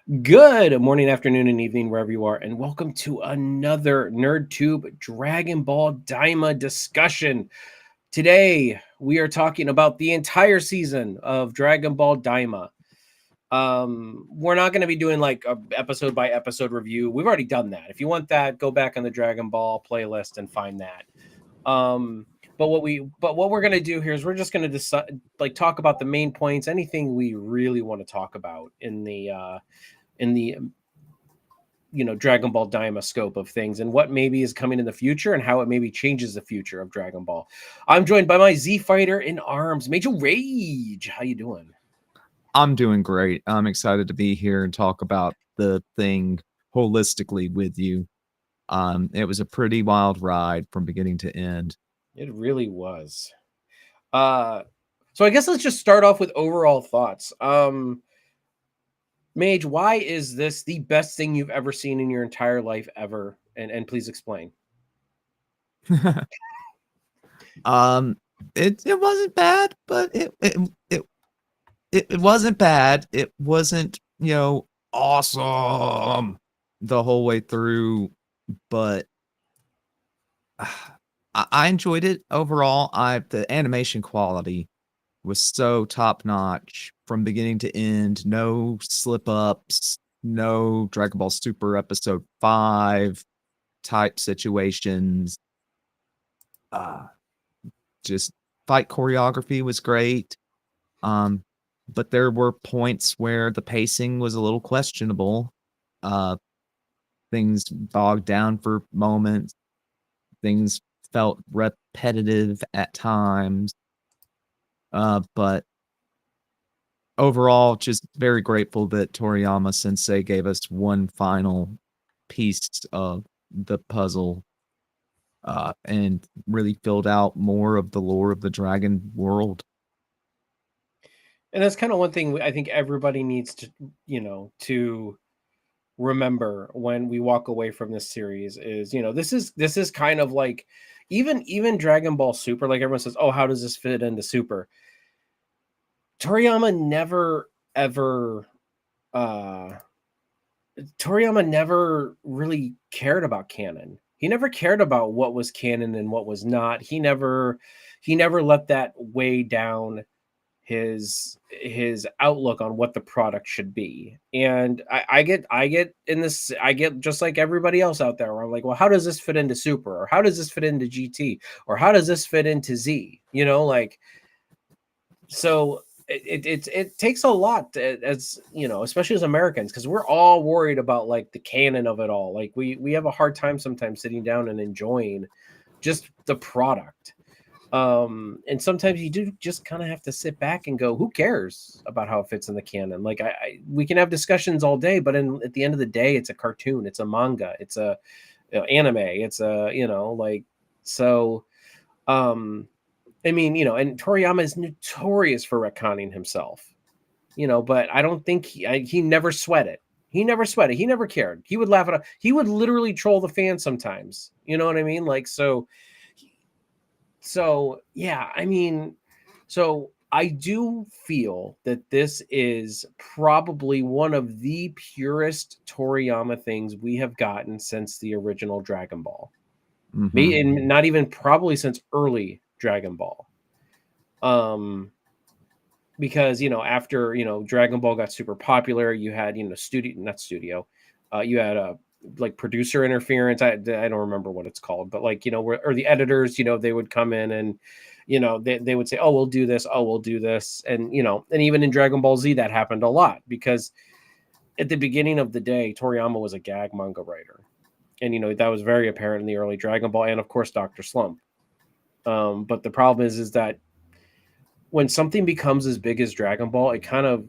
Good morning, afternoon, and evening, wherever you are, and welcome to another NerdTube Dragon Ball Daima discussion. Today, we are talking about the entire season of Dragon Ball Daima. We're not going to be doing like a episode by episode review. We've already done that. If you want that, go back on the Dragon Ball playlist and find that. But what we're going to do here is we're just going to decide, like, talk about the main points, anything we really want to talk about in the Dragon Ball Daima scope of things, and what maybe is coming in the future and how it maybe changes the future of Dragon Ball. I'm joined by my Z Fighter in arms, Major Rage. How you doing? I'm doing great. I'm excited to be here and talk about the thing holistically with you. It was a pretty wild ride from beginning to end. It really was. So I guess let's just start off with overall thoughts. Mage, why is this the best thing you've ever seen in your entire life ever? And please explain. It wasn't bad, but it wasn't bad. It wasn't, awesome the whole way through, but I enjoyed it overall. The animation quality was so top notch from beginning to end. No slip ups, no Dragon Ball Super Episode 5 type situations. Just fight choreography was great. But there were points where the pacing was a little questionable. Things bogged down for moments. Things felt repetitive at times. But overall, just very grateful that Toriyama Sensei gave us one final piece of the puzzle and really filled out more of the lore of the Dragon world. And that's kind of one thing I think everybody needs to remember when we walk away from this series is, this is kind of like even Dragon Ball Super, like everyone says, oh, how does this fit into Super? Toriyama never ever Toriyama never really cared about canon. He never cared about what was canon and what was not. He never let that weigh down his outlook on what the product should be. And I get in this, I get just like everybody else out there where I'm like, well, how does this fit into Super, or how does this fit into GT, or how does this fit into Z? So it takes a lot as especially as Americans, because we're all worried about like the canon of it all. Like we have a hard time sometimes sitting down and enjoying just the product. And sometimes you do just kind of have to sit back and go, who cares about how it fits in the canon? Like we can have discussions all day, but at the end of the day, it's a cartoon, it's a manga, it's a anime, it's a so. I mean, and Toriyama is notorious for retconning himself, but I don't think he never sweat it. He never sweat it. He never cared. He would laugh at it. He would literally troll the fans sometimes. You know what I mean? Like, so yeah, I mean, so I do feel that this is probably one of the purest Toriyama things we have gotten since the original Dragon Ball. Mm-hmm. And not even probably since early Dragon Ball. Because after Dragon Ball got super popular, you had you had a like producer interference. I don't remember what it's called, but like or the editors, they would come in and they would say, oh, we'll do this, and and even in Dragon Ball Z that happened a lot, because at the beginning of the day Toriyama was a gag manga writer, and that was very apparent in the early Dragon Ball, and of course Dr. Slump. But the problem is that when something becomes as big as Dragon Ball, it kind of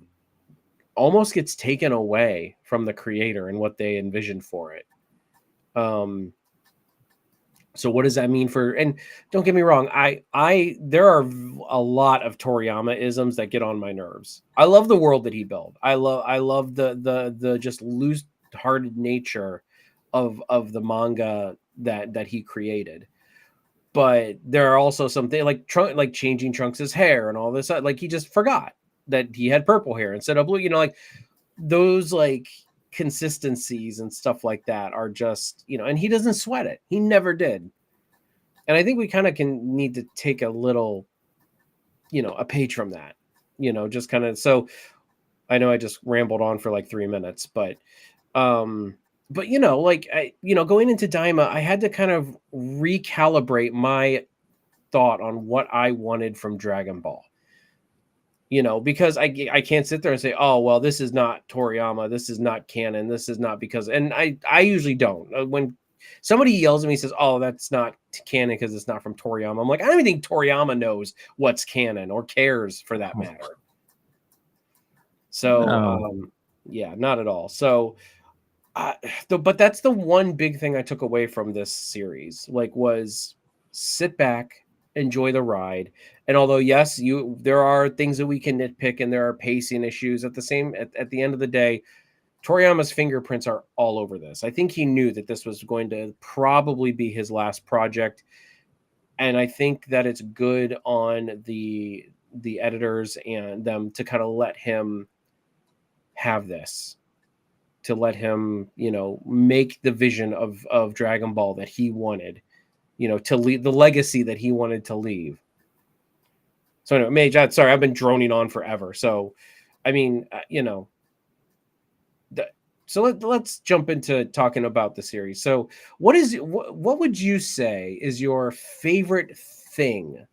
almost gets taken away from the creator and what they envisioned for it. So what does that mean for? And don't get me wrong, there are a lot of Toriyama isms that get on my nerves. I love the world that he built. I love the just loose-hearted nature of the manga that he created. But there are also something like changing Trunks' hair and all this. Like he just forgot that he had purple hair instead of blue. Like those, like consistencies and stuff like that are just, and he doesn't sweat it. He never did. And I think we kind of need to take a little, a page from that, just kind of. So I know I just rambled on for like 3 minutes, but like going into Daima, I had to kind of recalibrate my thought on what I wanted from Dragon Ball. Because I can't sit there and say, oh well, this is not Toriyama, this is not canon, this is not because, and I usually don't. When somebody yells at me and says, oh, that's not canon because it's not from Toriyama, I'm like, I don't even think Toriyama knows what's canon or cares for that matter. So yeah, not at all. So but that's the one big thing I took away from this series, like, was sit back, enjoy the ride. And although yes, there are things that we can nitpick and there are pacing issues, at the end of the day, Toriyama's fingerprints are all over this. I think he knew that this was going to probably be his last project, and I think that it's good on the editors and them to kind of let him have this, to let him, make the vision of Dragon Ball that he wanted, to leave the legacy that he wanted to leave. So anyway, Mage, sorry, I've been droning on forever. So, I mean, so let's jump into talking about the series. So what would you say is your favorite thing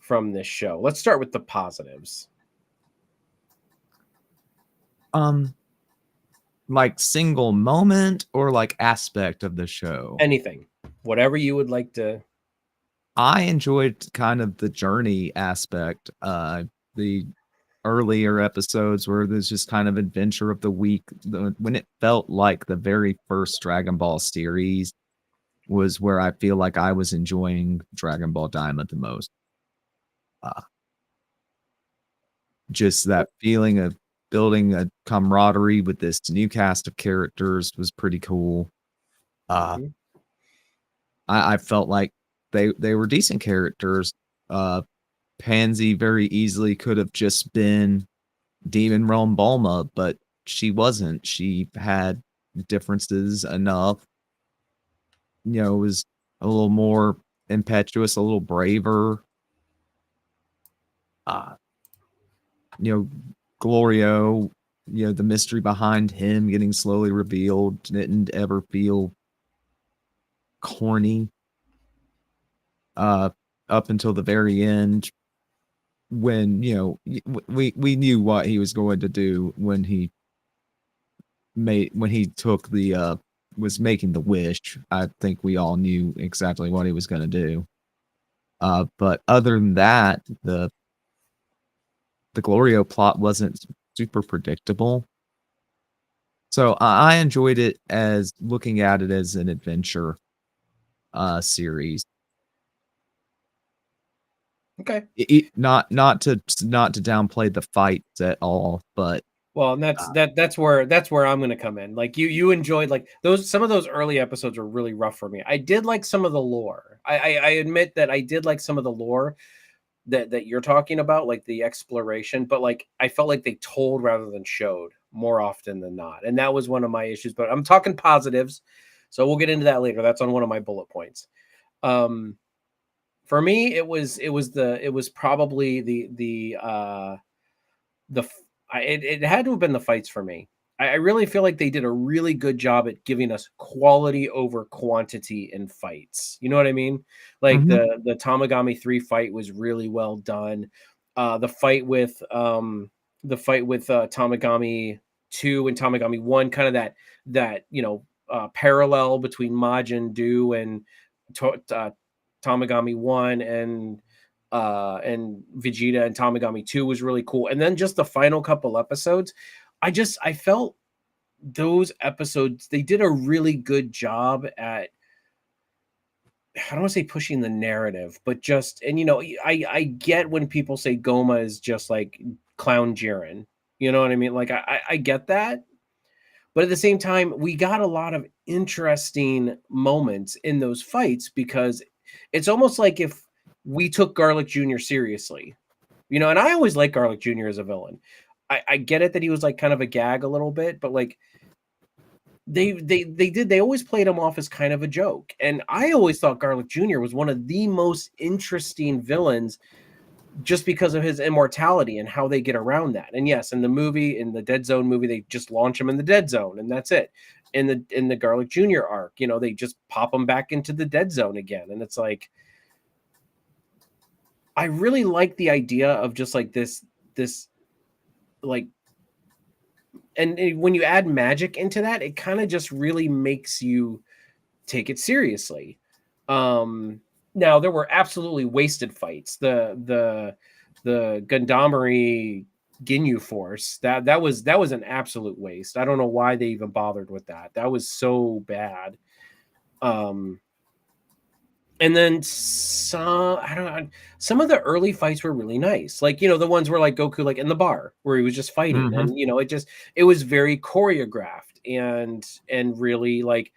from this show? Let's start with the positives. Like single moment or like aspect of the show? Anything, whatever you would like to. I enjoyed kind of the journey aspect. The earlier episodes where there's just kind of adventure of the week, when it felt like the very first Dragon Ball series was where I feel like I was enjoying Dragon Ball Daima the most. Just that feeling of building a camaraderie with this new cast of characters was pretty cool. I felt like they were decent characters. Pansy very easily could have just been Demon Realm Bulma, but she wasn't. She had differences enough. Was a little more impetuous, a little braver. Glorio, the mystery behind him getting slowly revealed didn't ever feel corny. Up until the very end, when we knew what he was going to do when he took the was making the wish. I think we all knew exactly what he was going to do. But other than that, the Glorio plot wasn't super predictable. So I enjoyed it as looking at it as an adventure series. Okay. Not to downplay the fights at all, but well, and that's where I'm going to come in. Like you enjoyed, like, some of those early episodes were really rough for me. I did like some of the lore. I admit that I did like some of the lore that you're talking about, like the exploration, but like I felt like they told rather than showed more often than not, and that was one of my issues. But I'm talking positives, so we'll get into that later. That's on one of my bullet points. For me, it was probably it had to have been the fights for me. I really feel like they did a really good job at giving us quality over quantity in fights. You know what I mean? Like the Tamagami 3 fight was really well done. The fight with Tamagami 2 and Tamagami 1, kind of that parallel between Majin Buu and Tamagami 1 and Vegeta and Tamagami 2 was really cool. And then just the final couple episodes, I felt those episodes, they did a really good job at, I don't want to say pushing the narrative, but just, and I get when people say Goma is just like Clown Jiren. You know what I mean? Like I get that. But at the same time, we got a lot of interesting moments in those fights, because it's almost like if we took Garlic Jr. seriously, and I always like Garlic Jr. as a villain. I get it that he was like kind of a gag a little bit, but like they always played him off as kind of a joke. And I always thought Garlic Jr. was one of the most interesting villains just because of his immortality and how they get around that. And yes, in the Dead Zone movie, they just launch him in the Dead Zone and that's it. In the Garlic Jr. arc, they just pop him back into the Dead Zone again. And it's like, I really like the idea of just like this like, and when you add magic into that, it kind of just really makes you take it seriously. Now there were absolutely wasted fights. The Gundamari Ginyu Force, that was an absolute waste. I don't know why they even bothered with that. That was so bad. And then some some of the early fights were really nice. Like, the ones where like Goku like in the bar where he was just fighting and it was very choreographed and really like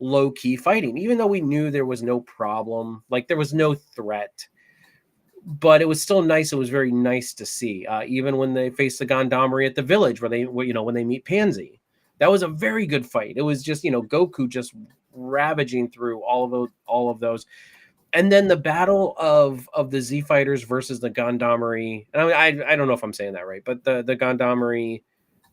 low key fighting, even though we knew there was no problem, like there was no threat, but it was still nice. It was very nice to see, even when they faced the Gandamari at the village where when they meet Pansy, that was a very good fight. It was just, Goku just ravaging through all of those. And then the battle of the Z fighters versus the Gandamari, and I don't know if I'm saying that right, but the Gandamari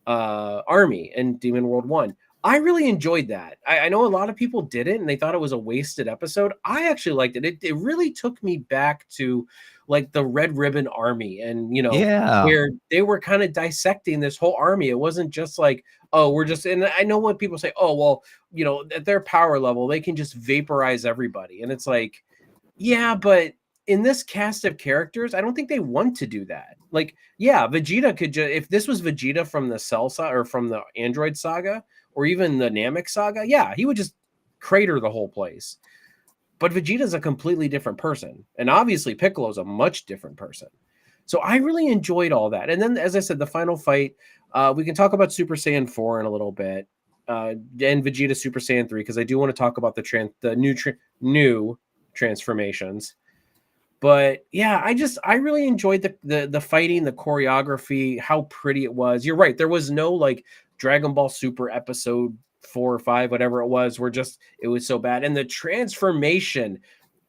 army in Demon World 1. I really enjoyed that. I know a lot of people didn't and they thought it was a wasted episode. I actually liked it. It really took me back to like the Red Ribbon Army and, where they were kind of dissecting this whole army. It wasn't just like, oh, we're just, and I know when people say, oh, well, at their power level, they can just vaporize everybody. And it's like, yeah, but in this cast of characters, I don't think they want to do that. Like, yeah, Vegeta could just, if this was Vegeta from the Cell saga or from the Android saga or even the Namek saga, yeah, he would just crater the whole place. But Vegeta's a completely different person. And obviously Piccolo's a much different person. So I really enjoyed all that. And then, as I said, the final fight, we can talk about Super Saiyan 4 in a little bit, and Vegeta Super Saiyan 3, because I do want to talk about the new transformations. But yeah, I really enjoyed the fighting, the choreography, how pretty it was. You're right, there was no like Dragon Ball Super episode 4 or 5, whatever it was, where just it was so bad. And the transformation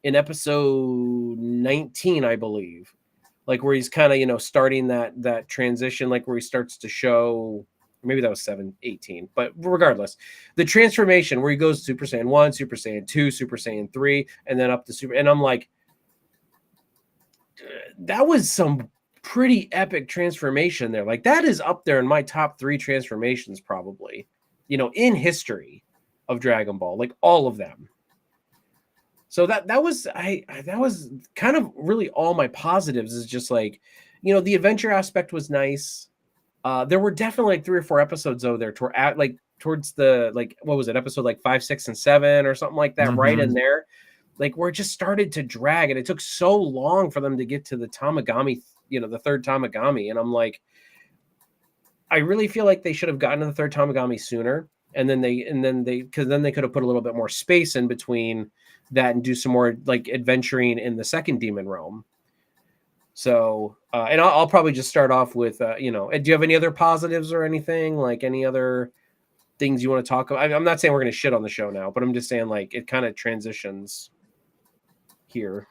in episode 19, I believe, like where he's kind of starting that transition, like where he starts to show, maybe that was 18, but regardless, the transformation where he goes Super Saiyan 1, Super Saiyan 2, Super Saiyan 3, and then up to Super, and I'm like, that was some pretty epic transformation there. Like that is up there in my top 3 transformations, probably, in history of Dragon Ball, like all of them. So that was kind of really all my positives, is just like, the adventure aspect was nice. There were definitely like 3 or 4 episodes though there towards the, like, what was it, episode like 5, 6, and 7 or something like that, right in there, like where it just started to drag and it took so long for them to get to the Tamagami, the third Tamagami. And I'm like, I really feel like they should have gotten to the third Tamagami sooner. And then because then they could have put a little bit more space in between that and do some more like adventuring in the second Demon Realm. So, and I'll probably just start off with, do you have any other positives or anything, like any other things you want to talk about? I'm not saying we're going to shit on the show now, but I'm just saying like it kind of transitions here.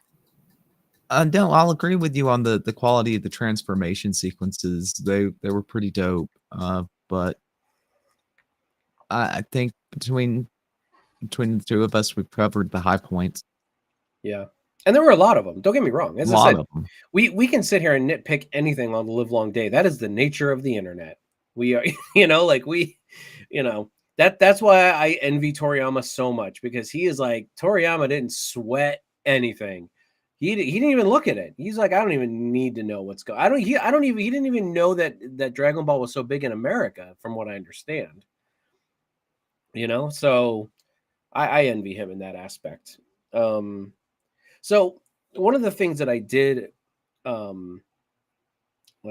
No, I'll agree with you on the quality of the transformation sequences. They were pretty dope. But I think between the two of us, we've covered the high points. Yeah. And there were a lot of them. Don't get me wrong. As I said, we can sit here and nitpick anything on the live long day. That is the nature of the internet. We are, that's why I envy Toriyama so much, because he is like, Toriyama didn't sweat anything. He didn't even look at it. He's like, I don't even need to know what's going. He didn't even know that Dragon Ball was so big in America, from what I understand. So I envy him in that aspect. So one of the things that I did, I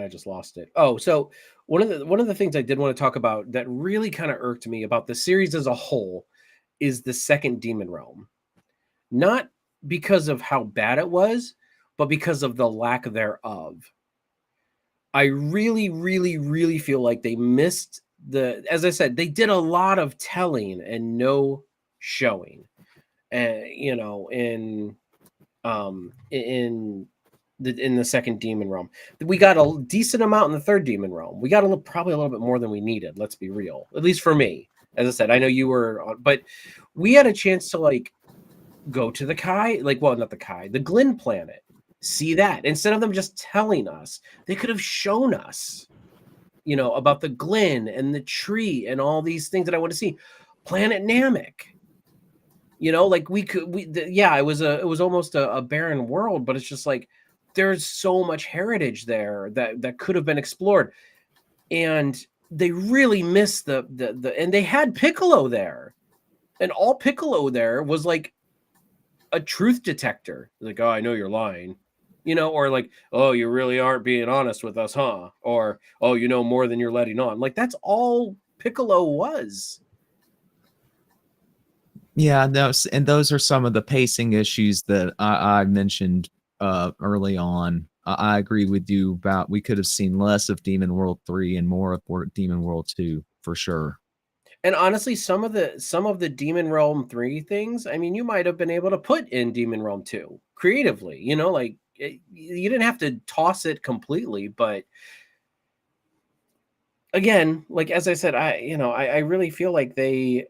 just lost it. Oh, so one of the things I did want to talk about that really kind of irked me about the series as a whole is the second Demon Realm. Not because of how bad it was, but because of the lack thereof. I really, really, really feel like they missed as I said, they did a lot of telling and no showing. And in the second demon realm, we got a decent amount in the third demon realm. We got probably a little bit more than we needed. Let's be real, at least for me. As I said, I know you were, but we had a chance to like go to the Kai, like, well, not the Kai, the Glyn planet. See that instead of them just telling us, they could have shown us, about the Glyn and the tree and all these things that I want to see. Planet Namek. Like it was almost a barren world, but it's just like there's so much heritage there that could have been explored, and they really missed the and they had Piccolo there, and all Piccolo there was like a truth detector. Like, oh, I know you're lying, or like, oh, you really aren't being honest with us, huh? Or, oh, you know more than you're letting on. Like, that's all Piccolo was. Yeah, no, and those are some of the pacing issues that I mentioned early on. I agree with you about we could have seen less of Demon World 3 and more of Demon World 2 for sure. And honestly, some of the Demon Realm 3 things, I mean, you might have been able to put in Demon Realm 2 creatively, like you didn't have to toss it completely, but again, like as I said, I really feel like they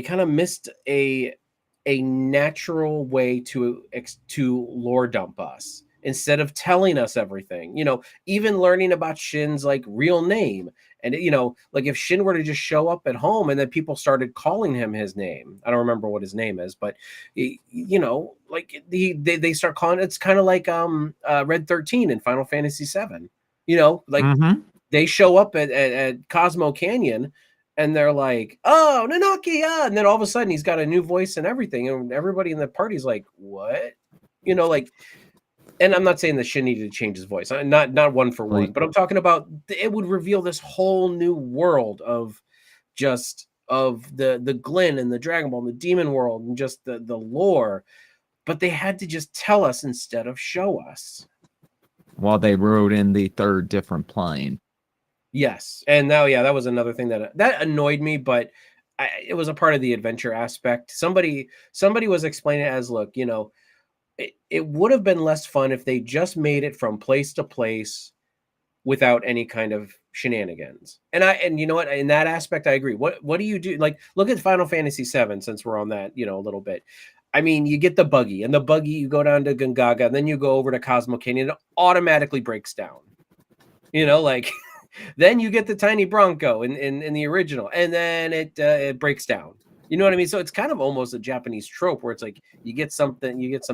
kind of missed a natural way to lore dump us instead of telling us everything. Even learning about Shin's like real name, and like if Shin were to just show up at home and then people started calling him his name. I don't remember what his name is, but like they start calling. It's kind of like Red 13 in Final Fantasy 7. Like they show up at Cosmo Canyon and they're like, oh, Nanaki, yeah. And then all of a sudden he's got a new voice and everything. And everybody in the party's like, what? Like, and I'm not saying that Shin needed to change his voice. Not one for one, but I'm talking about it would reveal this whole new world of just of the Glyn and the Dragon Ball and the Demon world and just the lore. But they had to just tell us instead of show us. While they wrote in the third different plane. Yes, and now, yeah, that was another thing that annoyed me, but it was a part of the adventure aspect. Somebody was explaining it as, look, it would have been less fun if they just made it from place to place without any kind of shenanigans. And you know what? In that aspect, I agree. What do you do? Like, look at Final Fantasy VII, since we're on that, a little bit. I mean, you get the buggy, and the buggy, you go down to Gongaga, and then you go over to Cosmo Canyon, it automatically breaks down. Like. Then you get the tiny Bronco in the original, and then it breaks down. You know what I mean? So it's kind of almost a Japanese trope where it's like you get some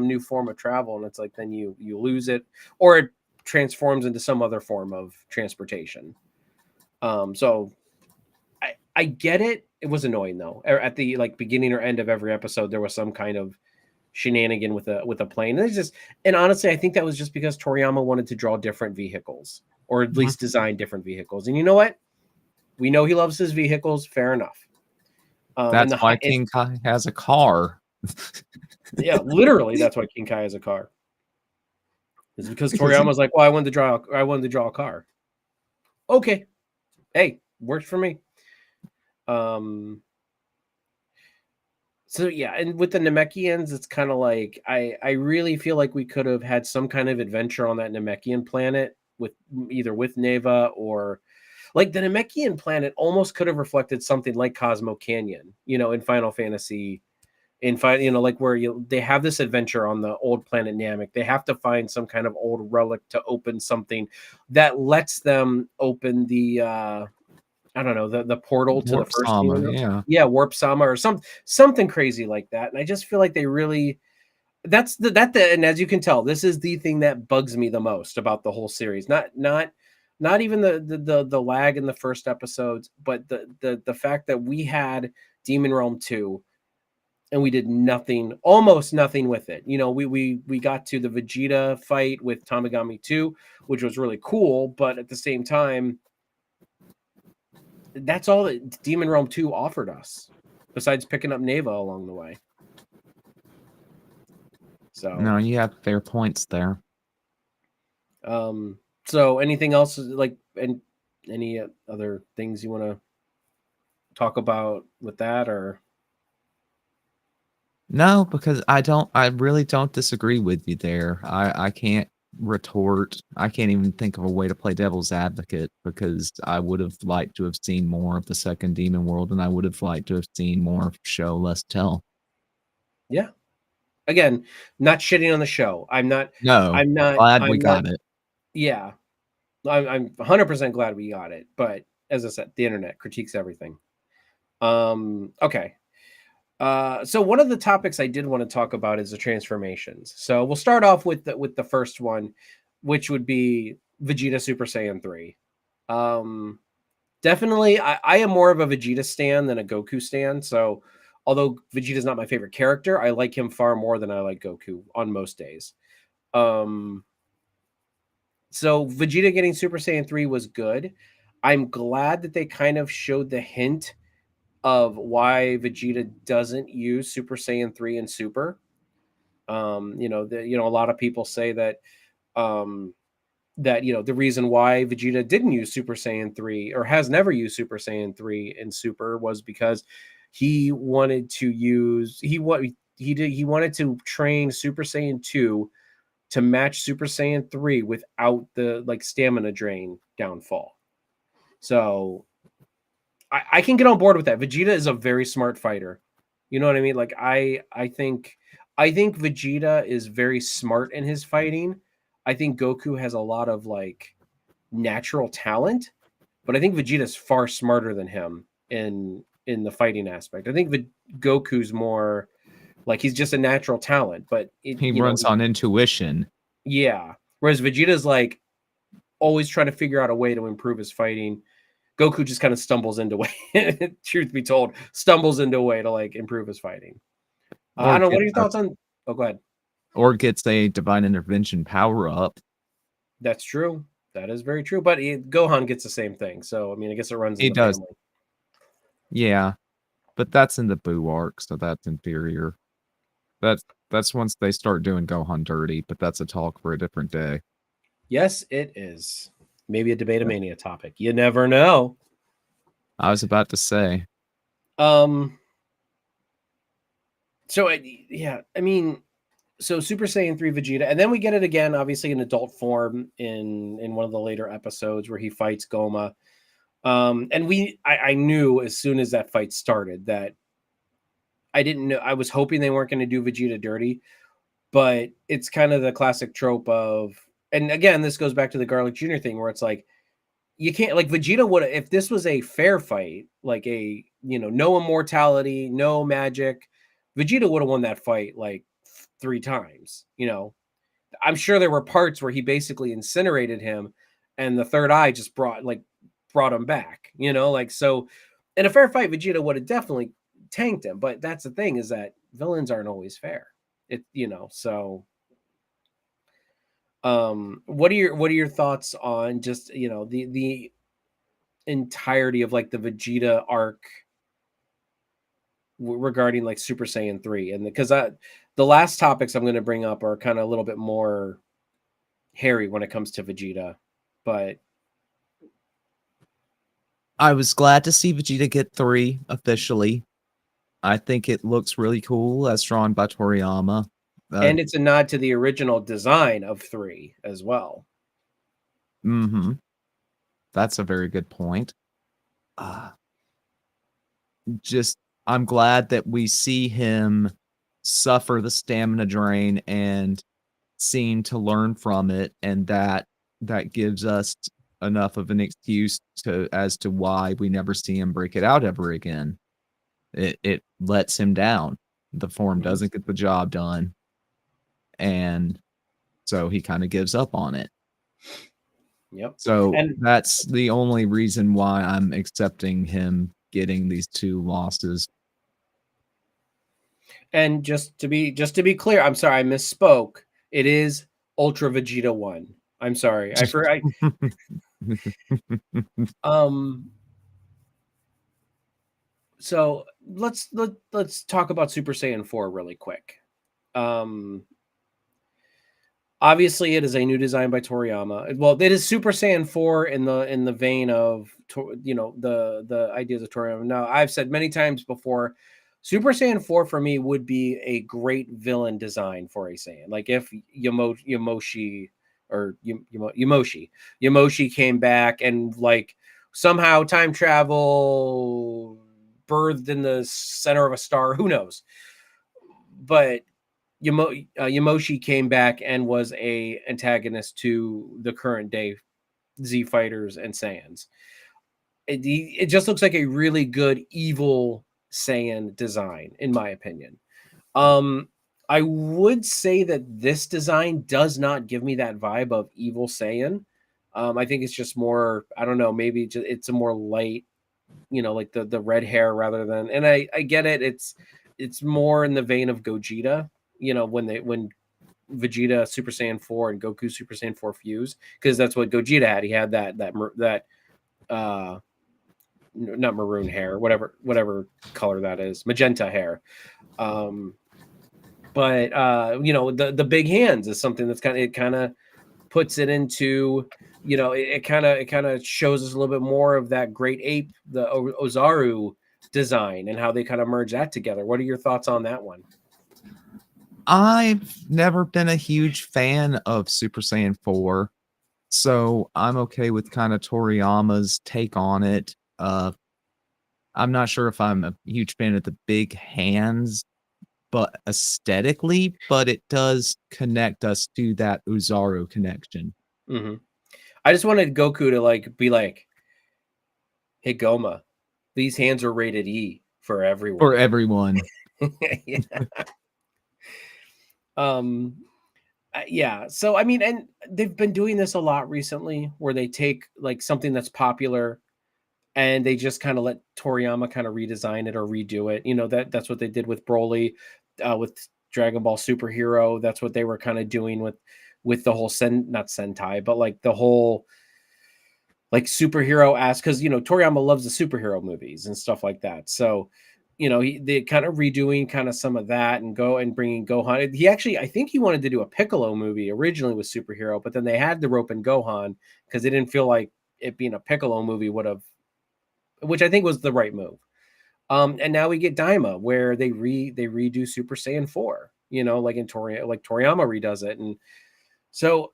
new form of travel, and it's like then you lose it, or it transforms into some other form of transportation. So I get it. It was annoying though. At the like beginning or end of every episode, there was some kind of shenanigan with a plane. And honestly, I think that was just because Toriyama wanted to draw different vehicles, or at least design different vehicles. And you know what? We know he loves his vehicles. Fair enough. That's why King Kai has a car. Yeah, literally, that's why King Kai has a car. It's because Toriyama's like, well, I wanted to draw a car. Okay, hey, works for me. So yeah, and with the Namekians, it's kind of like I really feel like we could have had some kind of adventure on that Namekian planet with either with Neva, or like the Namekian planet almost could have reflected something like Cosmo Canyon, in Final Fantasy, like where they have this adventure on the old planet Namek. They have to find some kind of old relic to open something that lets them open the I don't know, the portal to Warp the first Sama, demon. Yeah, Warp Sama or something crazy like that. And I just feel like they really and as you can tell, this is the thing that bugs me the most about the whole series. Not even the lag in the first episodes, but the fact that we had Demon Realm 2 and we did almost nothing with it. We got to the Vegeta fight with Tamagami 2, which was really cool, but at the same time, that's all that Demon Realm 2 offered us, besides picking up Neva along the way. So no, you have fair points there. So anything else, like, and any other things you want to talk about with that, or No, because I really don't disagree with you there. I can't retort. I can't even think of a way to play devil's advocate because I would have liked to have seen more of the second Demon World, and I would have liked to have seen more show, less tell. yeah. Again, not shitting on the show. I'm not. No, I'm not. glad we I'm not. got it. Yeah, I'm 100% glad we got it. But as I said, the internet critiques everything. Okay. So one of the topics I did want to talk about is the transformations. So we'll start off with the first one, which would be Vegeta Super Saiyan 3. Um, Definitely, I am more of a Vegeta stan than a Goku stan. So although Vegeta's not my favorite character, I like him far more than I like Goku on most days. Um, so Vegeta getting Super Saiyan 3 was good. I'm glad that they kind of showed the hint of why Vegeta doesn't use Super Saiyan 3 and Super. A lot of people say that um the reason why Vegeta didn't use Super Saiyan 3 or has never used Super Saiyan 3 and Super was because he wanted to use he wanted to train Super Saiyan 2 to match Super Saiyan 3 without the like stamina drain downfall. So I can get on board with that. Vegeta is a very smart fighter. You know what I mean? Like I think Vegeta is very smart in his fighting. I think Goku has a lot of like natural talent, but I think Vegeta's far smarter than him in the fighting aspect. I think Goku's more like he's just a natural talent, but He runs on intuition. yeah. Whereas Vegeta's like always trying to figure out a way to improve his fighting. Goku just kind of stumbles into way. Truth be told, stumbles into a way to like improve his fighting. I or don't know. What are gets your a thoughts on? Oh, go ahead. or gets a divine intervention power up. That's true. That is very true. But Gohan gets the same thing. So I mean, I guess it runs in He the does. family. Yeah, but that's in the Boo arc, so that's inferior. That's once they start doing Gohan dirty, but that's a talk for a different day. Yes, it is. Maybe a debatamania topic. You never know. I was about to say, Um. So yeah, I mean, so Super Saiyan 3 Vegeta, and then we get it again, obviously in adult form in one of the later episodes where he fights Goma. And I knew as soon as that fight started that I didn't know. I was hoping they weren't going to do Vegeta dirty, but it's kind of the classic trope of, and again, this goes back to the Garlic Jr. thing where it's like you can't like Vegeta would if this was a fair fight, like no immortality, no magic, Vegeta would have won that fight like 3 times. I'm sure there were parts where he basically incinerated him, and the third eye just brought him back. Like so. In a fair fight, Vegeta would have definitely tanked him. But that's the thing is that villains aren't always fair. So. What are your thoughts on just the entirety of like the Vegeta arc regarding like Super Saiyan 3 and because the last topics I'm going to bring up are kind of a little bit more hairy when it comes to Vegeta, but I was glad to see Vegeta get 3 officially. I think it looks really cool as drawn by Toriyama. and it's a nod to the original design of 3 as well. Mhm. That's a very good point. Uh, just I'm glad that we see him suffer the stamina drain and seem to learn from it, and that gives us enough of an excuse to as to why we never see him break it out ever again. It lets him down. The form Mhm. doesn't get the job done, and so he kinda gives up on it. Yep. So, And that's the only reason why I'm accepting him getting these 2 losses. and just to be clear, I'm sorry I misspoke. It is Ultra Vegeta 1. I'm sorry. Um so let's talk about Super Saiyan 4 really quick. Um Obviously, it is a new design by Toriyama. Well, it is Super Saiyan 4 in the vein of the ideas of Toriyama. Now, I've said many times before, Super Saiyan 4 for me would be a great villain design for a Saiyan. Like if Yamoshi or Yamoshi came back and like somehow time travel birthed in the center of a star, who knows? But Yamoshi came back and was a antagonist to the current day Z fighters and Saiyans. It just looks like a really good evil Saiyan design, in my opinion. Um, I would say that this design does not give me that vibe of evil Saiyan. I think it's just more, I don't know, maybe it's a more light, like the red hair rather than, and I get it. It's more in the vein of Gogeta, when Vegeta Super Saiyan 4 and Goku Super Saiyan 4 fuse, because that's what Gogeta had. He had that uh not maroon hair, whatever color that is, magenta hair. Um but the big hands is something that's kind of puts it into, it kind of shows us a little bit more of that great ape, the Ozaru design, and how they kind of merge that together. What are your thoughts on that one? I've never been a huge fan of Super Saiyan 4, so I'm okay with kind of Toriyama's take on it. I'm not sure if I'm a huge fan of the big hands, but aesthetically, but it does connect us to that Uzaru connection. Hmm. I just wanted Goku to like be like, "Hey Goma, these hands are rated E for For everyone." everyone. Yeah. Um, yeah. So I mean, and they've been doing this a lot recently, where they take like something that's popular and they just kind of let Toriyama kind of redesign it or redo it. That's what they did with Broly, with Dragon Ball Superhero. That's what they were kind of doing with the whole not Sentai, but like the whole like superhero ass, because Toriyama loves the superhero movies and stuff like that. So they kind of redoing kind of some of that and go and bringing Gohan. He actually, I think he wanted to do a Piccolo movie originally with superhero, but then they had to rope in Gohan because they didn't feel like it being a Piccolo movie would have, which I think was the right move. And now we get Daima, where they redo Super Saiyan 4, like in Toriyama redoes it. And so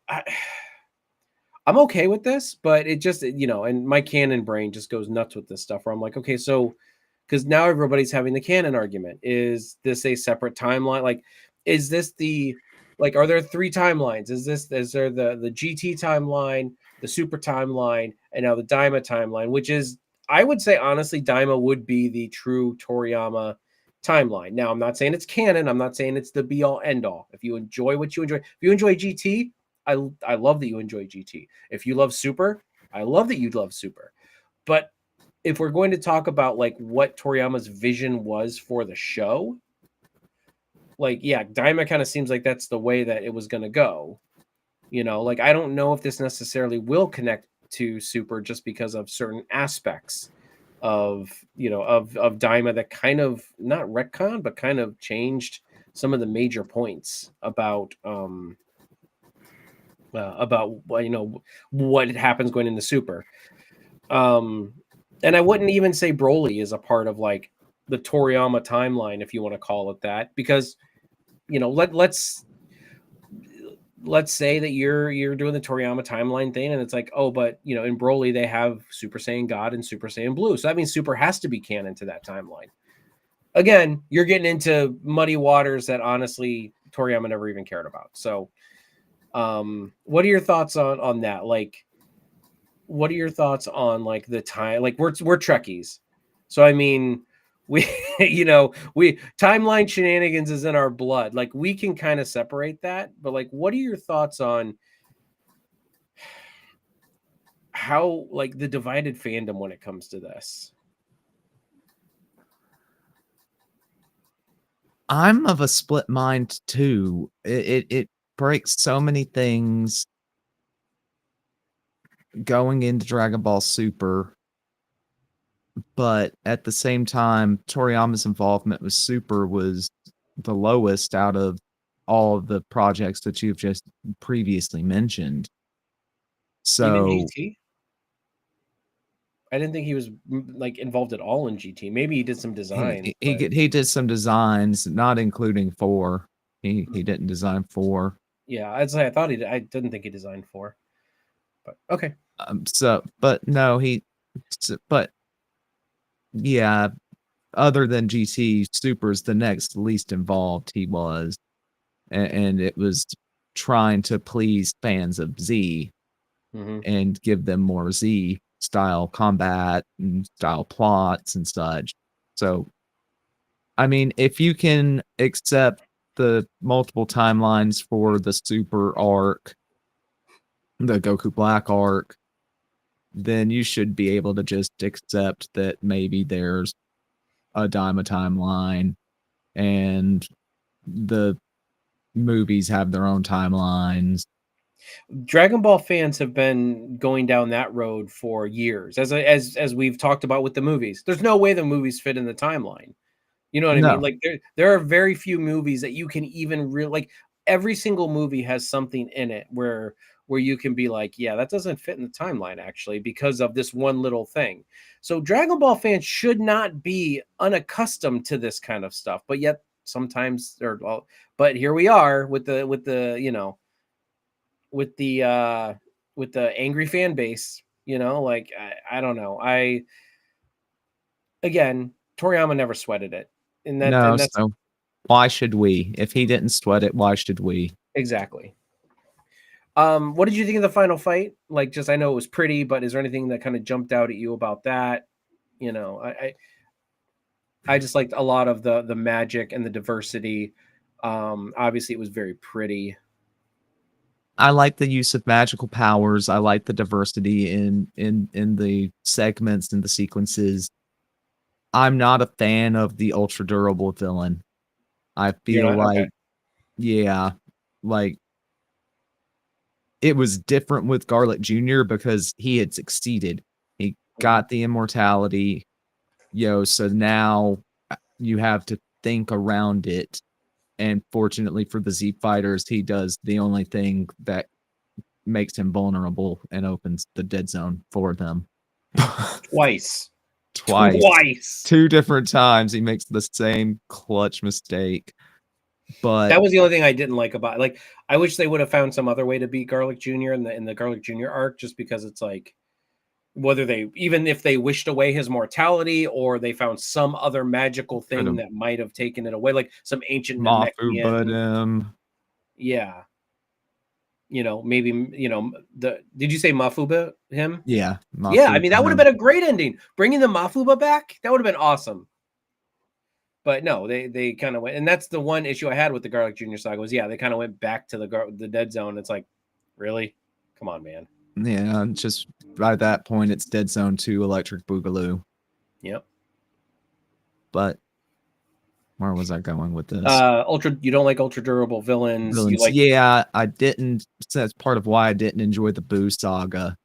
I'm okay with this, but it just, and my canon brain just goes nuts with this stuff where I'm like, okay, so because now everybody's having the canon argument. Is this a separate timeline? Like, is this are there three timelines? Is there the GT timeline, the Super timeline, and now the Daima timeline, which is, I would say honestly, Daima would be the true Toriyama timeline. Now, I'm not saying it's canon. I'm not saying it's the be all end all. If you enjoy what you enjoy, if you enjoy GT, I love that you enjoy GT. If you love Super, I love that you love Super. But if we're going to talk about like what Toriyama's vision was for the show, like yeah, Daima kind of seems like that's the way that it was going to go. Like I don't know if this necessarily will connect to Super just because of certain aspects of Daima that kind of not retcon but kind of changed some of the major points about what happens going into Super. And I wouldn't even say Broly is a part of like the Toriyama timeline, if you want to call it that, because let's say that you're doing the Toriyama timeline thing, and it's like, oh, but in Broly they have Super Saiyan God and Super Saiyan Blue, so that means Super has to be canon to that timeline. Again, you're getting into muddy waters that honestly Toriyama never even cared about. So, what are your thoughts on that? Like, what are your thoughts on like the time? Like we're Trekkies, so I mean, we we timeline shenanigans is in our blood. Like we can kind of separate that, but like, what are your thoughts on how like the divided fandom when it comes to this? I'm of a split mind too. It breaks so many things going into Dragon Ball Super, but at the same time, Toriyama's involvement with Super was the lowest out of all of the projects that you've just previously mentioned. Even So GT? I didn't think he was like involved at all in GT. Maybe he did some designs, but he did some designs, not including 4. He didn't design 4. yeah, I'd say I thought he did. I didn't think he designed 4. But okay. So, but no, but yeah, other than GT, Super's the next least involved he was, and it was trying to please fans of Z Mhm. and give them more Z style combat and style plots and such. So, I mean, if you can accept the multiple timelines for the Super arc, the Goku Black arc, then you should be able to just accept that maybe there's a Daima timeline and the movies have their own timelines. Dragon Ball fans have been going down that road for years, as we've talked about with the movies. There's no way the movies fit in the timeline. You know what I mean? No, Like there are very few movies that you can even really like. Every single movie has something in it where you can be like, yeah, that doesn't fit in the timeline actually because of this one little thing. So Dragon Ball fans should not be unaccustomed to this kind of stuff, but yet sometimes they're well, but here we are with the with the angry fan base, like I don't know. I again, Toriyama never sweated it. no. That's So why should we? If he didn't sweat it, why should we? exactly. What did you think of the final fight? Like, just I know it was pretty, but is there anything that kind of jumped out at you about that? You know, I just liked a lot of the magic and the diversity. Obviously, it was very pretty. I like the use of magical powers. I like the diversity in the segments and the sequences. I'm not a fan of the ultra durable villain. I You're feel not okay. like, yeah, like it was different with Garlic Jr. because he had succeeded. He Mhm. got the immortality, so now you have to think around it. And fortunately for the Z fighters, he does the only thing that makes him vulnerable and opens the dead zone for them. Twice, Twice. twice. 2 different times he makes the same clutch mistake. But That was the only thing I didn't like about it. Like, I wish they would have found some other way to beat Garlic Jr. in the Garlic Jr. arc, just because it's like whether they even if they wished away his mortality or they found some other magical could thing have that might have taken it away, like some ancient Mafu but Namekian. him. Yeah, maybe the did you say Mafuba him? Yeah, Yeah, I Mafu mean but that would have him. been a great ending. Bringing the Mafuba back, that would have been awesome. But no, they kind of went, and that's the one issue I had with the Garlic Jr. saga was yeah, they kind of went back to the dead zone. It's like, really, come on, man. Yeah, just by that point, it's Dead Zone 2 Electric Boogaloo. Yep. But where was I going with this? You don't like ultra durable villains. You Villains. like Yeah, I didn't. That's part of why I didn't enjoy the Boo saga.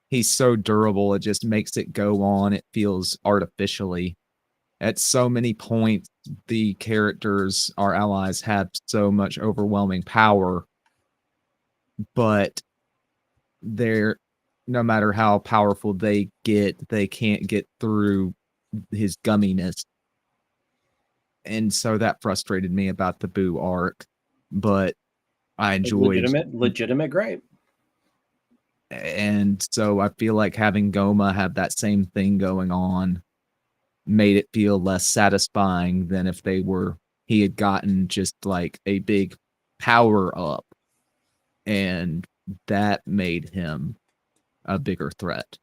He's so durable, it just makes it go on. It feels artificially. At so many points, the characters, our allies, have so much overwhelming power, but they're no matter how powerful they can't get through his gumminess. And so that frustrated me about the Boo arc, but I enjoyed legitimate gripe. and so I feel like having Goma have that same thing going on made it feel less satisfying than if he had gotten just like a big power up and that made him a bigger threat.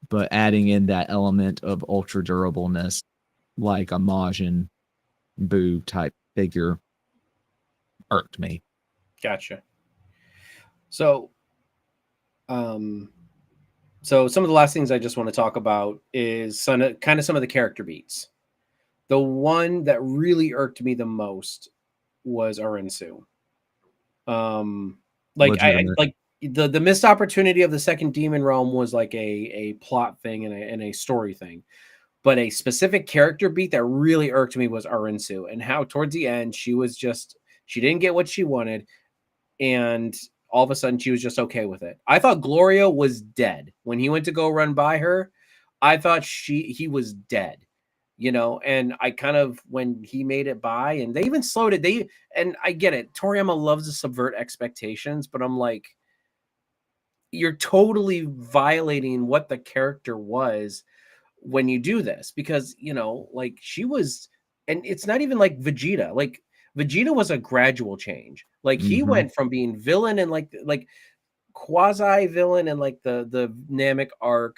But adding in that element of ultra durableness, like a Majin Buu type figure, irked me. Gotcha. So, um, so some of the last things I just want to talk about is some of the character beats. The one that really irked me the most was Arinsu. Like I Legitimate. like the missed opportunity of the second demon realm was like a plot thing and a story thing. But a specific character beat that really irked me was Arinsu and how towards the end she was just She didn't get what she wanted, and all of a sudden she was just okay with it. I thought Gloria was dead when he went to go run by her. I thought he was dead, and I kind of, when he made it by, and they even slowed it. And I get it. Toriyama loves to subvert expectations, but I'm like, you're totally violating what the character was when you do this, because like, she was, and it's not even like Vegeta. Like, Vegeta was a gradual change. Like, he Mm-hmm. went from being villain and like quasi villain and like the Namek arc,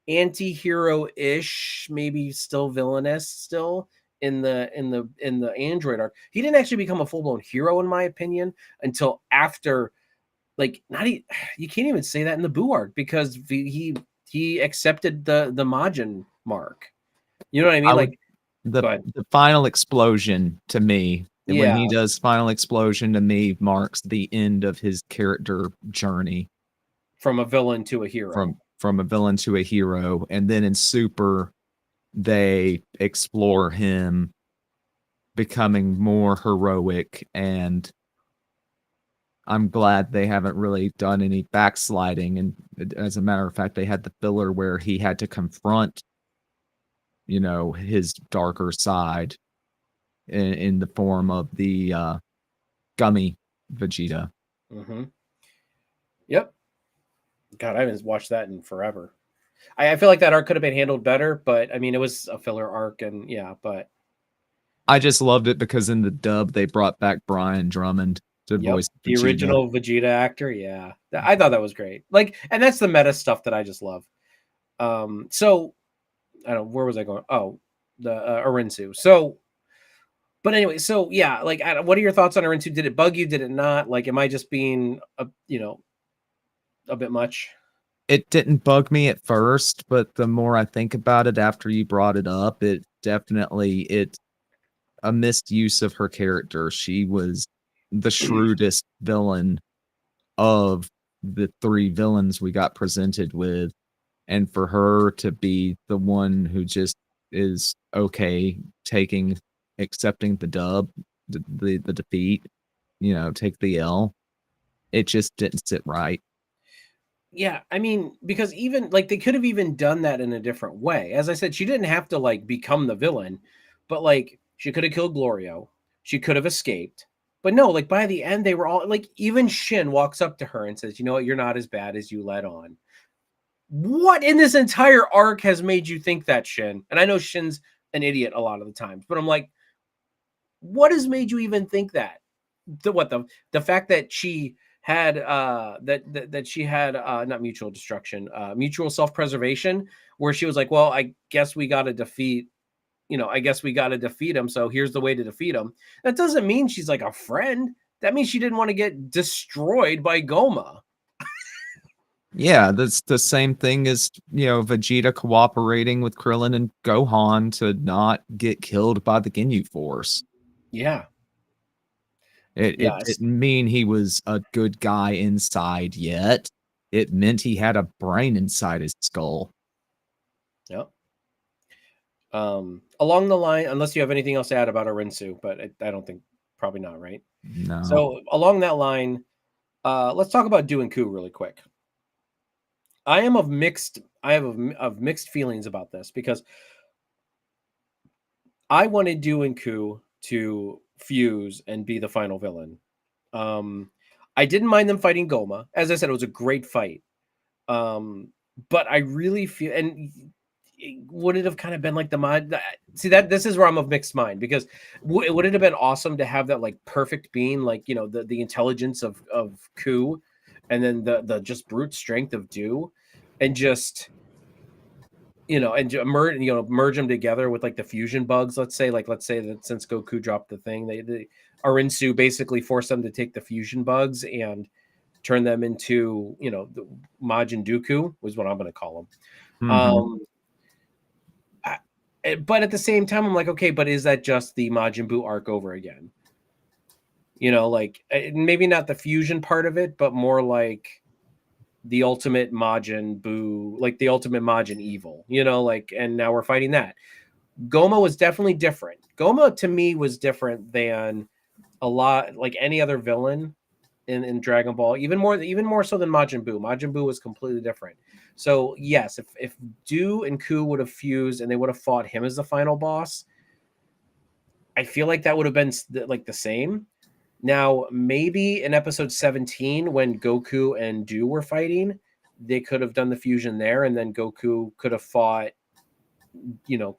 anti-hero ish, maybe still villainous still in the Android arc. He didn't actually become a full blown hero, in my opinion, until after, like, not you can't even say that in the Boo arc, because he accepted the Majin mark. You know what I mean? I would Like, the go ahead. the final explosion to me, when Yeah, he does final explosion to me, marks the end of his character journey from a villain to a hero. from a villain to a hero. And then in Super, they explore him becoming more heroic, and I'm glad they haven't really done any backsliding. And as a matter of fact, they had the filler where he had to confront, his darker side in the form of the gummy Vegeta. Hmm. Yep. God, I haven't watched that in forever. I feel like that arc could have been handled better, but I mean, it was a filler arc, and yeah, but I just loved it because in the dub they brought back Brian Drummond to yep, voice the Vegeta. original Vegeta actor, yeah, I thought that was great. Like, and that's the meta stuff that I just love. So I don't know, where was I going? Oh, the Arinsu. So, but anyway, so yeah, like, what are your thoughts on Arinsu? Did it bug you? Did it not? Like, am I just being a bit much? It didn't bug me at first, but the more I think about it after you brought it up, it's a misuse of her character. She was the shrewdest villain of the three villains we got presented with. And for her to be the one who just is okay accepting the dub, the defeat, take the L, it just didn't sit right. Yeah, I mean, because even like, they could have even done that in a different way. As I said, she didn't have to like become the villain, but like, she could have killed Glorio. She could have escaped. But no, like, by the end they were all like, even Shin walks up to her and says, "You know what? You're not as bad as you let on." What in this entire arc has made you think that, Shin? And I know Shin's an idiot a lot of the times, but I'm like, what has made you even think that? The fact that she had that she had not mutual destruction, mutual self-preservation, where she was like, well, I guess we got to defeat, I guess we got to defeat him, so here's the way to defeat him. That doesn't mean she's like a friend. That means she didn't want to get destroyed by Goma. Yeah, that's the same thing as, Vegeta cooperating with Krillin and Gohan to not get killed by the Ginyu Force. Yeah. It Yes. didn't mean he was a good guy inside yet. It meant he had a brain inside his skull. Yep. Along the line, unless you have anything else to add about Arinsu, but I don't think, probably not, right? No. So along that line, let's talk about Do and Ku really quick. I am of mixed. I have of mixed feelings about this, because I wanted Do and Ku to fuse and be the final villain. Um, I didn't mind them fighting Goma. As I said, it was a great fight. Um, but I really feel, and would it have kind of been like the mod? See, that this is where I'm of mixed mind, because would it have been awesome to have that like perfect being, like, the intelligence of Ku, and then the just brute strength of Do, and just, and merge them together with like the fusion bugs. Let's say that since Goku dropped the thing, they Arinsu basically forced them to take the fusion bugs and turn them into, the Majin Dooku was what I'm going to call them. Mhm. But at the same time, I'm like, okay, but is that just the Majin Buu arc over again? Like, maybe not the fusion part of it, but more like the ultimate Majin Buu, like the ultimate Majin evil, like, and now we're fighting that. Goma was definitely different. Goma to me was different than a lot like any other villain in Dragon Ball, even more so than Majin Buu. Majin Buu was completely different. So yes, if Do and Ku would have fused and they would have fought him as the final boss, I feel like that would have been like the same. Now, maybe in episode 17, when Goku and Do were fighting, they could have done the fusion there, and then Goku could have fought, Majin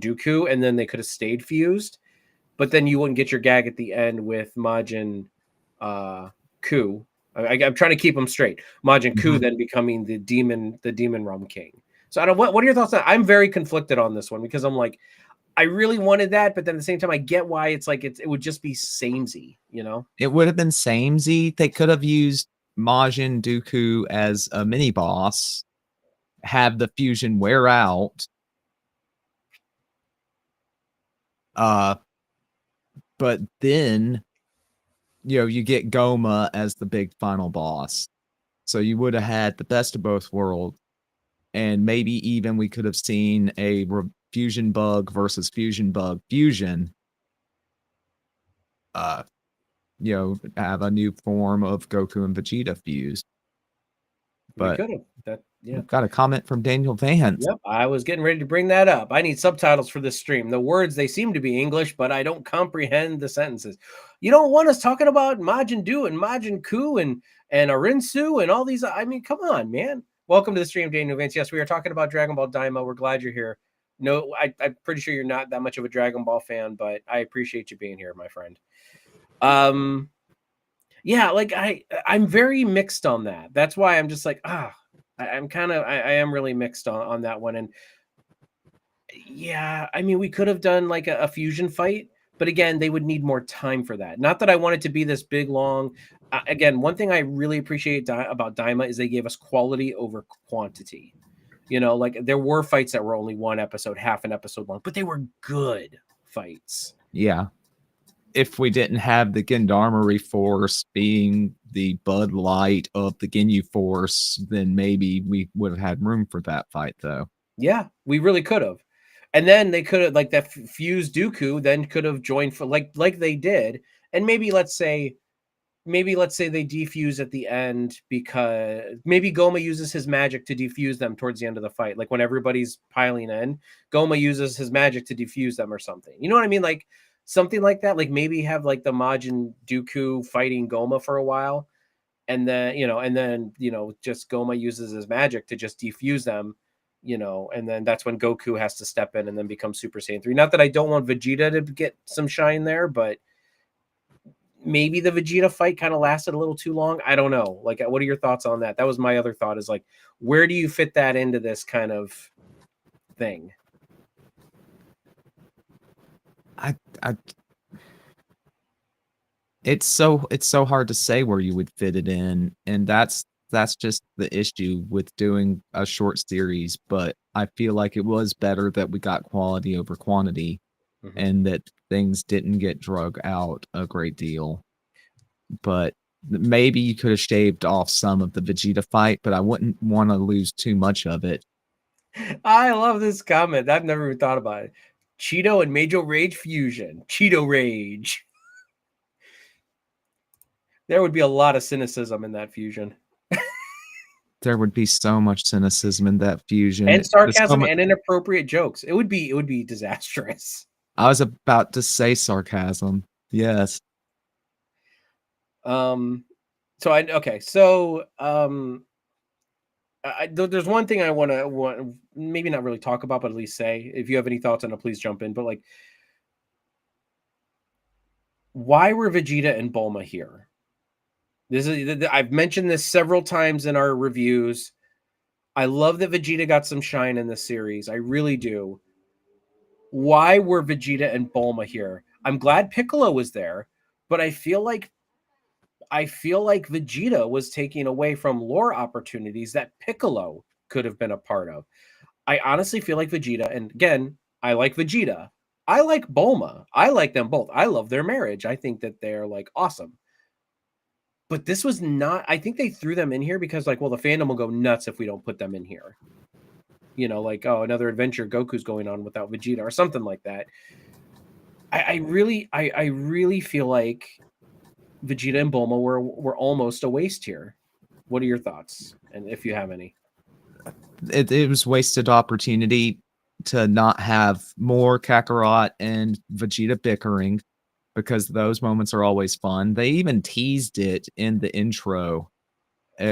Dooku, and then they could have stayed fused. But then you wouldn't get your gag at the end with Majin Ku. I'm trying to keep them straight. Majin Ku then becoming the demon Rum King. So I don't. What are your thoughts on that? I'm very conflicted on this one because I'm like, I really wanted that, but then at the same time, I get why it's like it would just be samey, It would have been samey. They could have used Majin Dooku as a mini boss, have the fusion wear out. But then, you get Goma as the big final boss. So you would have had the best of both worlds. And maybe even we could have seen a fusion bug versus fusion bug fusion. Have a new form of Goku and Vegeta fused. We But could have that. Yeah. we've got a comment from Daniel Vance. Yep. I was getting ready to bring that up. I need subtitles for this stream. The words, they seem to be English, but I don't comprehend the sentences. You don't want us talking about Majin Du and Majin Ku and Arinsu and all these. I mean, come on, man. Welcome to the stream, Daniel Vance. Yes, we are talking about Dragon Ball Daima. We're glad you're here. No, I'm pretty sure you're not that much of a Dragon Ball fan, but I appreciate you being here, my friend. Yeah, like I'm very mixed on that. That's why I'm just like, I'm kind of I am really mixed on that one. And yeah, I mean, we could have done like a fusion fight, but again, they would need more time for that. Not that I want it to be this big long. Again, one thing I really appreciate about Daima is they gave us quality over quantity. Like there were fights that were only one episode, half an episode long, but they were good fights. Yeah. If we didn't have the Gendarmerie Force being the Bud Light of the Ginyu Force, then maybe we would have had room for that fight, though. Yeah, we really could have. And then they could have, like, that fused Dooku then could have joined for like they did. And maybe let's say they defuse at the end because maybe Goma uses his magic to defuse them towards the end of the fight. Like when everybody's piling in, Goma uses his magic to defuse them or something. You know what I mean? Like something like that. Like maybe have like the Majin Dooku fighting Goma for a while. And then, just Goma uses his magic to just defuse them, and then that's when Goku has to step in and then become Super Saiyan 3. Not that I don't want Vegeta to get some shine there, but maybe the Vegeta fight kind of lasted a little too long. I don't know. Like, what are your thoughts on that? That was my other thought, is like, where do you fit that into this kind of thing? It's so hard to say where you would fit it in, and that's just the issue with doing a short series. But I feel like it was better that we got quality over quantity, and that things didn't get drug out a great deal. But maybe you could have shaved off some of the Vegeta fight, but I wouldn't want to lose too much of it. I love this comment. I've never even thought about it. Cheeto and Major Rage fusion. Cheeto Rage. There would be a lot of cynicism in that fusion. There would be so much cynicism in that fusion. And sarcasm and inappropriate jokes. It would be disastrous. I was about to say sarcasm. Yes. There's one thing I want to maybe not really talk about, but at least say. If you have any thoughts on it, please jump in. But like, why were Vegeta and Bulma here? I've mentioned this several times in our reviews. I love that Vegeta got some shine in this series. I really do. Why were Vegeta and Bulma here? I'm glad Piccolo was there, but I feel like Vegeta was taking away from lore opportunities that Piccolo could have been a part of. I honestly feel like Vegeta, and again, I like Vegeta. I like Bulma. I like them both. I love their marriage. I think that they're like awesome. But this was not, I think they threw them in here because like, well, the fandom will go nuts if we don't put them in here. Like, oh, another adventure Goku's going on without Vegeta or something like that. I really feel like Vegeta and Bulma were almost a waste here. What are your thoughts, and if you have any? It was wasted opportunity to not have more Kakarot and Vegeta bickering because those moments are always fun. They even teased it in the intro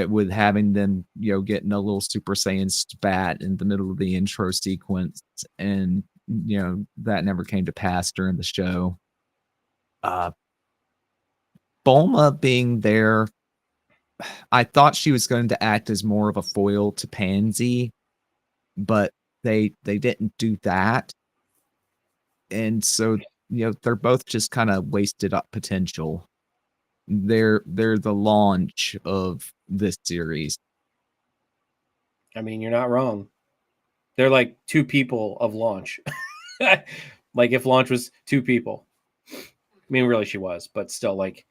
with having them, getting a little Super Saiyan spat in the middle of the intro sequence, and that never came to pass during the show. Uh, Bulma being there, I thought she was going to act as more of a foil to Pansy, but they didn't do that, and so they're both just kind of wasted up potential. They're the launch of this series. I mean, you're not wrong. They're like two people of launch. Like if launch was two people. I mean, really, she was, but still, like,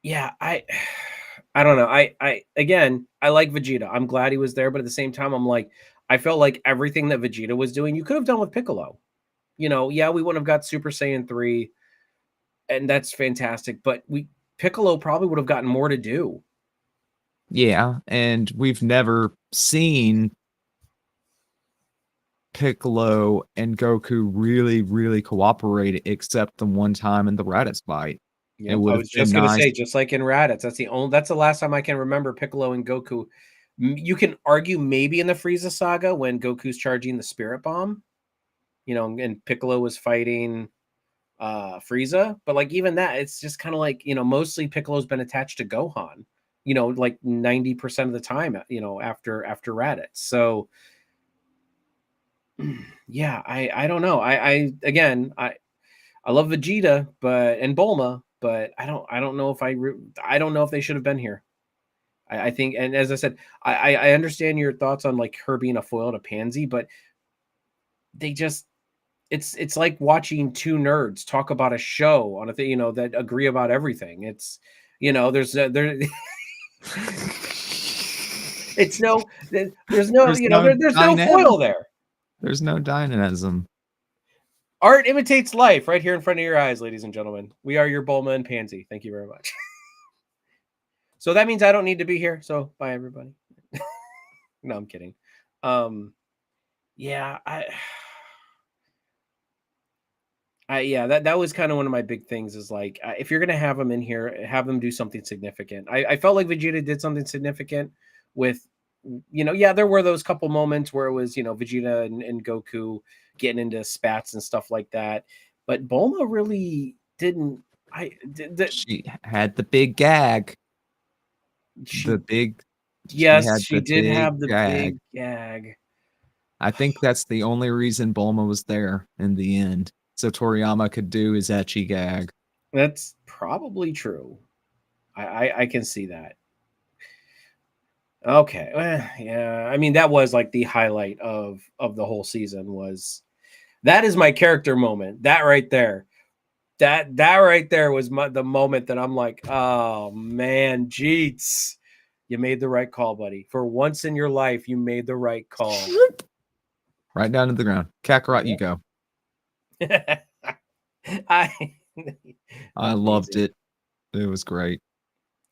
yeah, I don't know. I again, I like Vegeta. I'm glad he was there, but at the same time, I'm like, I felt like everything that Vegeta was doing, you could have done with Piccolo. Yeah, we wouldn't have got Super Saiyan 3, and that's fantastic, but Piccolo probably would have gotten more to do. Yeah, and we've never seen Piccolo and Goku really, really cooperate except the one time in the Raditz fight. It Yep, would I have was been just gonna nice. say, just like in Raditz, that's the last time I can remember Piccolo and Goku. You can argue maybe in the Frieza saga when Goku's charging the Spirit Bomb, and Piccolo was fighting Frieza, but like even that, it's just kind of like mostly Piccolo's been attached to Gohan, like 90% of the time, after Raditz. So yeah, I don't know. I again I love Vegeta, and Bulma, but I don't know if I don't know if they should have been here. I think, and as I said, I understand your thoughts on like her being a foil to Pansy, but they just it's like watching two nerds talk about a show on a thing, that agree about everything. It's there it's no there's no There's no there's no dynamic. foil there. There's no dynamism. Art imitates life right here in front of your eyes, ladies and gentlemen. We are your Bulma and Pansy. Thank you very much. So that means I don't need to be here. So bye everybody. No, I'm kidding. Yeah, yeah, that was kind of one of my big things is like if you're gonna have them in here, have them do something significant. I felt like Vegeta did something significant with, yeah, there were those couple moments where it was Vegeta and Goku getting into spats and stuff like that, but Bulma really didn't. She had the big gag. The She big She Yes, had she the did big have the gag. big gag. I think that's the only reason Bulma was there in the end, so Toriyama could do his ecchi gag. That's probably true. I can see that. Okay. Yeah. I mean, that was like the highlight of the whole season was that is my character moment. That right there. That right there was the moment that I'm like, oh man, Jeets, you made the right call, buddy. For once in your life, you made the right call. Right down to the ground. Kakarot, you Yeah. go. I I loved amazing. it. It was great.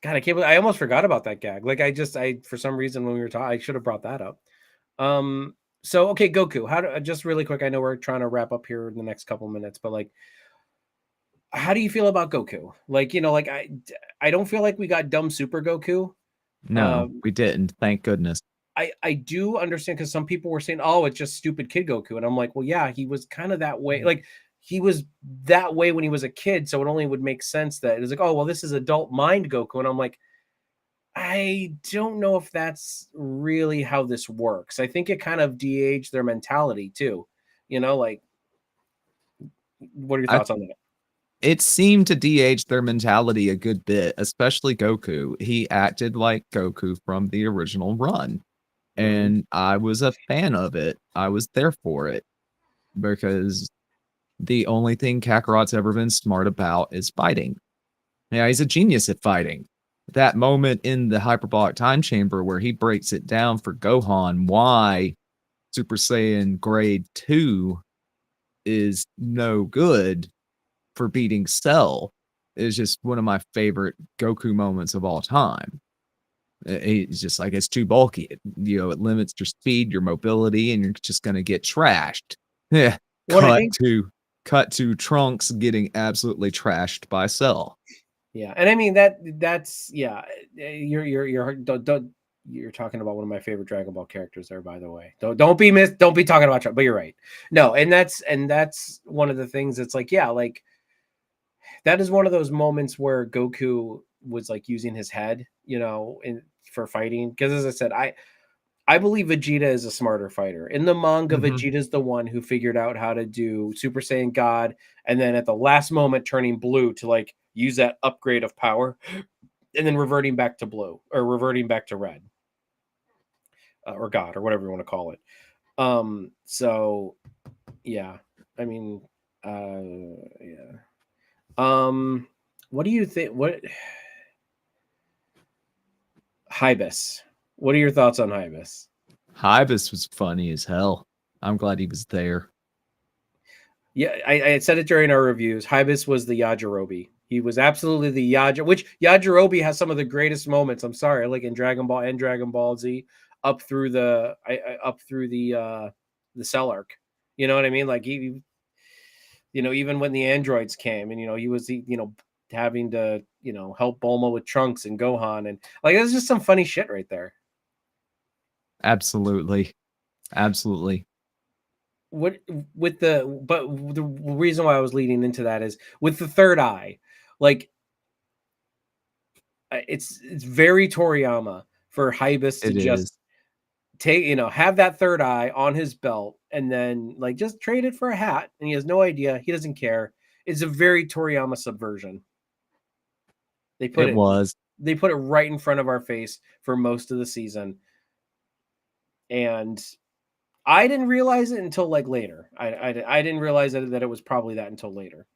God, I can't believe I almost forgot about that gag. Like I for some reason when we were talking, I should have brought that up. So okay, Goku. How do just really quick? I know we're trying to wrap up here in the next couple minutes, but like, how do you feel about Goku? Like, like I don't feel like we got dumb Super Goku. No, Um, we didn't, thank goodness. I do understand because some people were saying, "Oh, it's just stupid kid Goku," and I'm like, "Well, yeah, he was kind of that way. Like, he was that way when he was a kid, so it only would make sense that it's like, oh, well, this is adult mind Goku," and I'm like, I don't know if that's really how this works. I think it kind of de-aged their mentality too. Like, what are your I thoughts on that? It seemed to de-age their mentality a good bit, especially Goku. He acted like Goku from the original run, Hmm. and I was a fan of it. I was there for it because the only thing Kakarot's ever been smart about is fighting. Yeah, he's a genius at fighting. That moment in the hyperbolic time chamber where he breaks it down for Gohan why Super Saiyan grade 2 is no good for beating Cell is just one of my favorite Goku moments of all time. He's just like, it's too bulky. It limits your speed, your mobility, and you're just gonna get trashed. Yeah. What I Cut think, to Trunks getting absolutely trashed by Cell. yeah, and I mean that's yeah. You're talking about one of my favorite Dragon Ball characters there, by the way. Don't be talking about Trump, but you're right. No, and that's one of the things that's like, yeah, like that is one of those moments where Goku was like using his head, for fighting. Because as I said, I believe Vegeta is a smarter fighter. In the manga, Mhm. Vegeta is the one who figured out how to do Super Saiyan God, and then at the last moment turning blue to like use that upgrade of power, and then reverting back to blue or reverting back to red, or God or whatever you want to call it. So yeah, I mean, yeah. What do you think? What Hibis? What are your thoughts on Hibis? Hibis was funny as hell. I'm glad he was there. Yeah, I said it during our reviews. Hibis was the Yajirobe. He was absolutely the which Yajirobe has some of the greatest moments. I'm sorry, like in Dragon Ball and Dragon Ball Z, up through the Cell arc. You know what I mean? Like he, even when the androids came, and he was having to help Bulma with Trunks and Gohan, and like there's just some funny shit right there. Absolutely. Absolutely. What with the reason why I was leading into that is with the third eye, like it's very Toriyama for Hibis to It just is. take, have that third eye on his belt and then like just trade it for a hat, and he has no idea, he doesn't care. It's a very Toriyama subversion. They put It it was. they put it right in front of our face for most of the season, and I didn't realize it until like later. I didn't realize that it was probably that until later.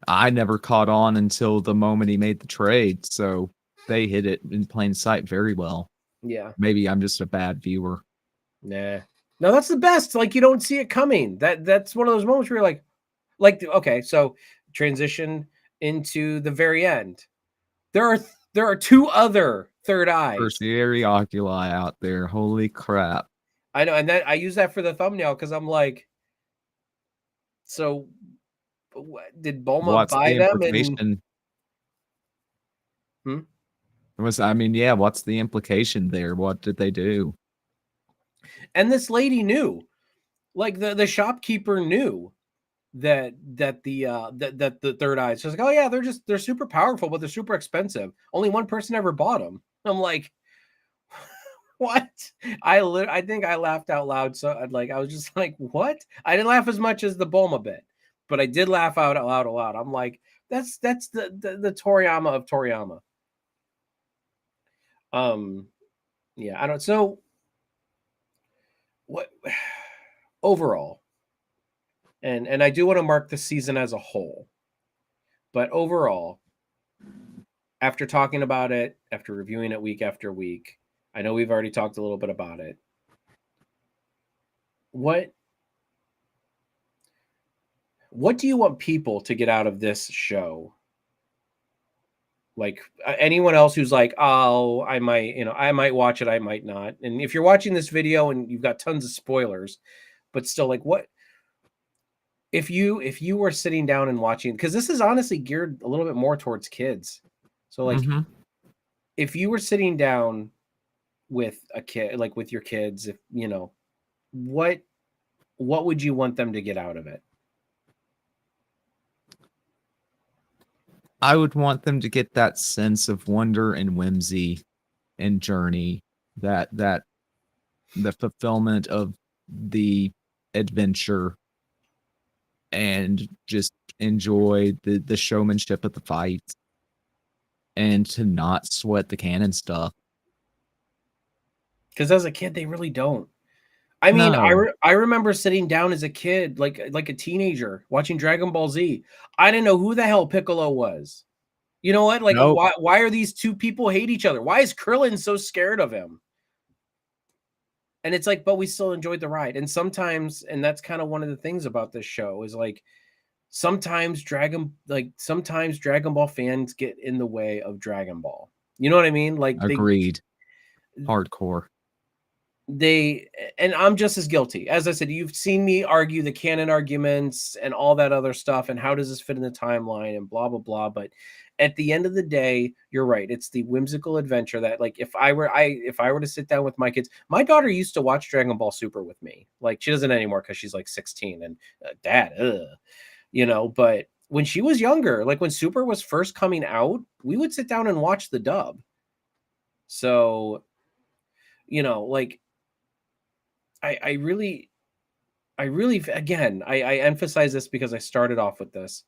I never caught on until the moment he made the trade, so they hit it in plain sight very well. Yeah. Maybe I'm just a bad viewer. Nah. No, that's the best. Like you don't see it coming. That's one of those moments where you're like okay, so transition into the very end. There are two other third eyes. Tertiary oculi out there. Holy crap. I know, and that I use that for the thumbnail because I'm like, so did Bulma What's buy the them? And implication? hmm? Yeah, what's the implication there? What did they do? And this lady knew, like the shopkeeper knew that the third eye is just like, oh yeah, they're super powerful, but they're super expensive. Only one person ever bought them. I'm like, what? I think I laughed out loud. So I was just like, what? I didn't laugh as much as the Bulma bit, but I did laugh out loud. I'm like, that's the Toriyama of Toriyama. Yeah, I don't. So what overall, and I do want to mark the season as a whole, but overall, after talking about it, after reviewing it week after week, I know we've already talked a little bit about it. What what do you want people to get out of this show? Like anyone else who's like, oh, I might watch it, I might not. And if you're watching this video and you've got tons of spoilers, but still, like, what if you were sitting down and watching? Because this is honestly geared a little bit more towards kids. So, like, Mhm. if you were sitting down with a kid, like with your kids, if what what would you want them to get out of it? I would want them to get that sense of wonder and whimsy and journey, that the fulfillment of the adventure, and just enjoy the showmanship of the fights, and to not sweat the canon stuff. Because as a kid, they really don't. I mean, No. I remember sitting down as a kid, like a teenager, watching Dragon Ball Z. I didn't know who the hell Piccolo was. You know what? Like, Nope. why are these two people hate each other? Why is Krillin so scared of him? And it's like, but we still enjoyed the ride. And sometimes, and that's kind of one of the things about this show is like sometimes Dragon Ball fans get in the way of Dragon Ball. You know what I mean? Like Agreed. Hardcore. they and I'm just as guilty. As I said, you've seen me argue the canon arguments and all that other stuff and how does this fit in the timeline and blah blah blah, but at the end of the day, you're right. It's the whimsical adventure that, like, if I were to sit down with my kids, my daughter used to watch Dragon Ball Super with me. Like, she doesn't anymore cuz she's like 16 and dad, but when she was younger, like when Super was first coming out, we would sit down and watch the dub. So, like I really, again, I emphasize this because I started off with this.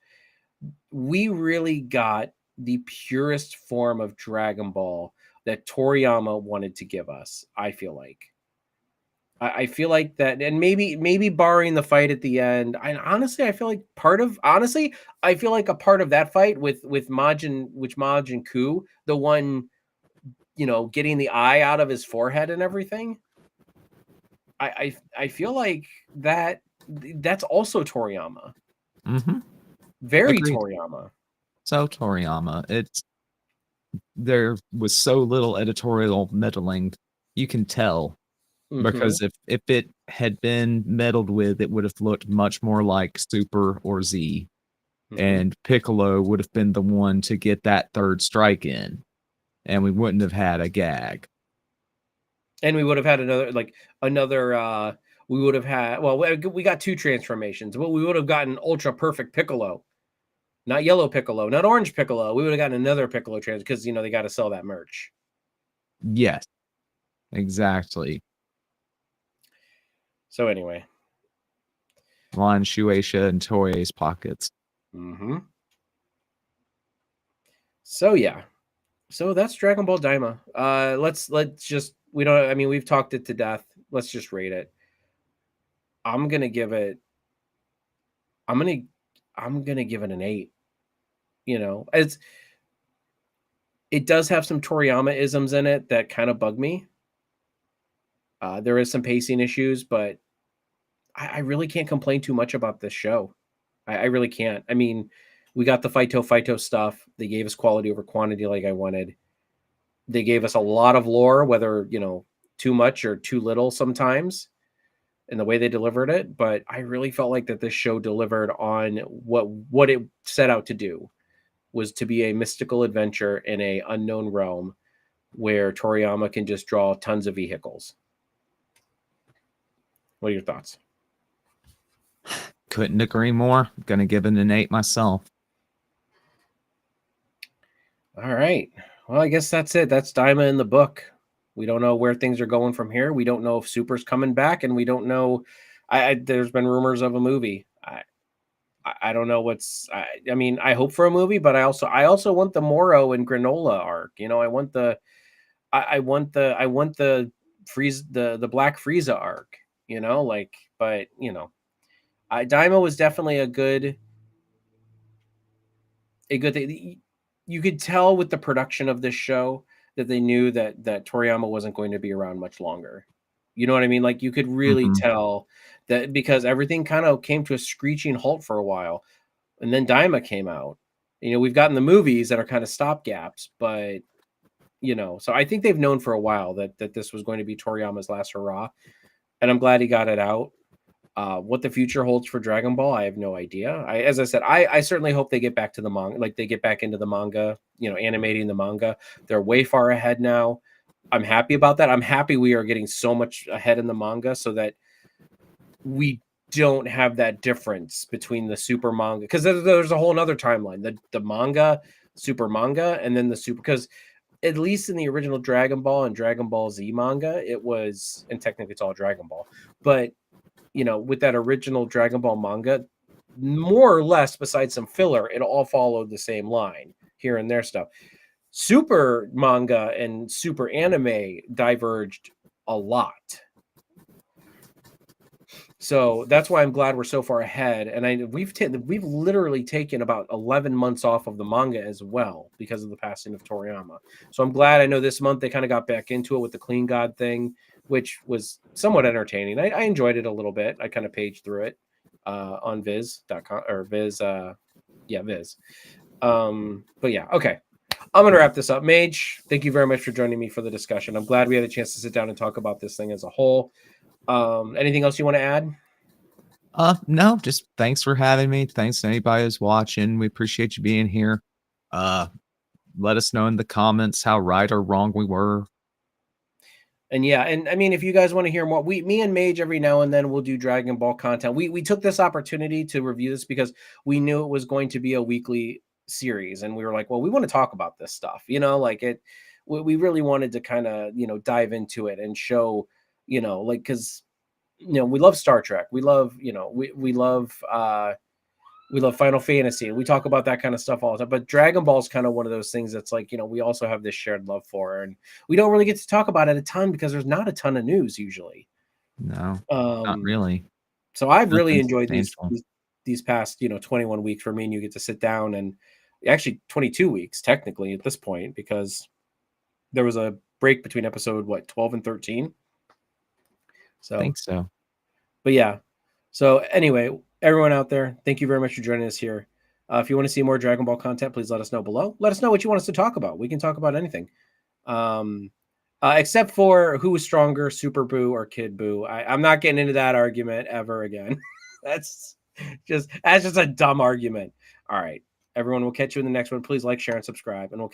We really got the purest form of Dragon Ball that Toriyama wanted to give us. I feel like. I feel like that, and maybe barring the fight at the end. I honestly, I feel like I feel like a part of that fight with Majin Ku, the one, getting the eye out of his forehead and everything. I feel like that's also Toriyama. Mm-hmm. Very Agreed. Toriyama. So Toriyama, there was so little editorial meddling. You can tell because if it had been meddled with, it would have looked much more like Super or Z, and Piccolo would have been the one to get that third strike in, and we wouldn't have had a gag. And we would have had we would have had, well, we got two transformations, but we would have gotten ultra perfect Piccolo, not yellow Piccolo, not orange Piccolo. We would have gotten another Piccolo because they got to sell that merch. Yes, exactly. So anyway, line Shueisha and Toei's pockets. So yeah, so that's Dragon Ball Daima. Let's just, we've talked it to death. Let's just rate it. I'm gonna give it an 8. It does have some Toriyama isms in it that kind of bug me. There is some pacing issues, but I really can't complain too much about this show. I really can't. I mean, we got the Fighto stuff. They gave us quality over quantity like I wanted. They gave us a lot of lore, whether, too much or too little sometimes in the way they delivered it. But I really felt like that this show delivered on what it set out to do, was to be a mystical adventure in a unknown realm where Toriyama can just draw tons of vehicles. What are your thoughts? Couldn't agree more. I'm gonna give it an 8 myself. All right. Well, I guess that's it. That's Daima in the book. We don't know where things are going from here. We don't know if Super's coming back, and we don't know. There's been rumors of a movie. I don't know what's. I mean, I hope for a movie, but I also want the Moro and Granola arc. I want the. I want the freeze the Black Frieza arc. But Daima was definitely a good thing. You could tell with the production of this show that they knew that Toriyama wasn't going to be around much longer. You know what I mean? Like, you could really tell that, because everything kind of came to a screeching halt for a while, and then Daima came out. We've gotten the movies that are kind of stopgaps, but so I think they've known for a while that this was going to be Toriyama's last hurrah, and I'm glad he got it out. What the future holds for Dragon Ball, I have no idea. As I said, I certainly hope they get back to the manga, like they get back into the manga, animating the manga. They're way far ahead now. I'm happy about that. I'm happy we are getting so much ahead in the manga so that we don't have that difference between the super manga, because there's a whole other timeline, the manga, super manga, and then the super, because at least in the original Dragon Ball and Dragon Ball Z manga, it was, and technically it's all Dragon Ball, but with that original Dragon Ball manga, more or less, besides some filler, it all followed the same line, here and there stuff. Super manga and super anime diverged a lot. So that's why I'm glad we're so far ahead. And we've literally taken about 11 months off of the manga as well because of the passing of Toriyama. So I'm glad. I know this month they kind of got back into it with the Clean God thing, which was somewhat entertaining. I enjoyed it a little bit. I kind of paged through it. on Viz.com or Viz. Yeah, Viz. But yeah, okay. I'm gonna wrap this up. Mage, thank you very much for joining me for the discussion. I'm glad we had a chance to sit down and talk about this thing as a whole. Anything else you want to add? No, just thanks for having me. Thanks to anybody who's watching. We appreciate you being here. Uh, let us know in the comments how right or wrong we were. And yeah, and I mean, if you guys want to hear more, me and Mage every now and then we'll do Dragon Ball content. We took this opportunity to review this because we knew it was going to be a weekly series, and we were like, well, we want to talk about this stuff, like it. We really wanted to kind of dive into it and show, like because we love Star Trek, we love we love Final Fantasy. We talk about that kind of stuff all the time. But Dragon Ball is kind of one of those things that's like, we also have this shared love for. And we don't really get to talk about it a ton because there's not a ton of news usually. No, not really. So I've really Nothing enjoyed substantial. these past, 21 weeks where me and you get to sit down, and actually 22 weeks technically at this point, because there was a break between episode 12 and 13. I think so. But yeah. So anyway, everyone out there, thank you very much for joining us here. If you want to see more Dragon Ball content, please let us know below. Let us know what you want us to talk about. We can talk about anything, except for who is stronger, Super Boo or Kid Boo. I'm not getting into that argument ever again. that's just a dumb argument. All right, everyone, we'll catch you in the next one. Please like, share, and subscribe, and we'll catch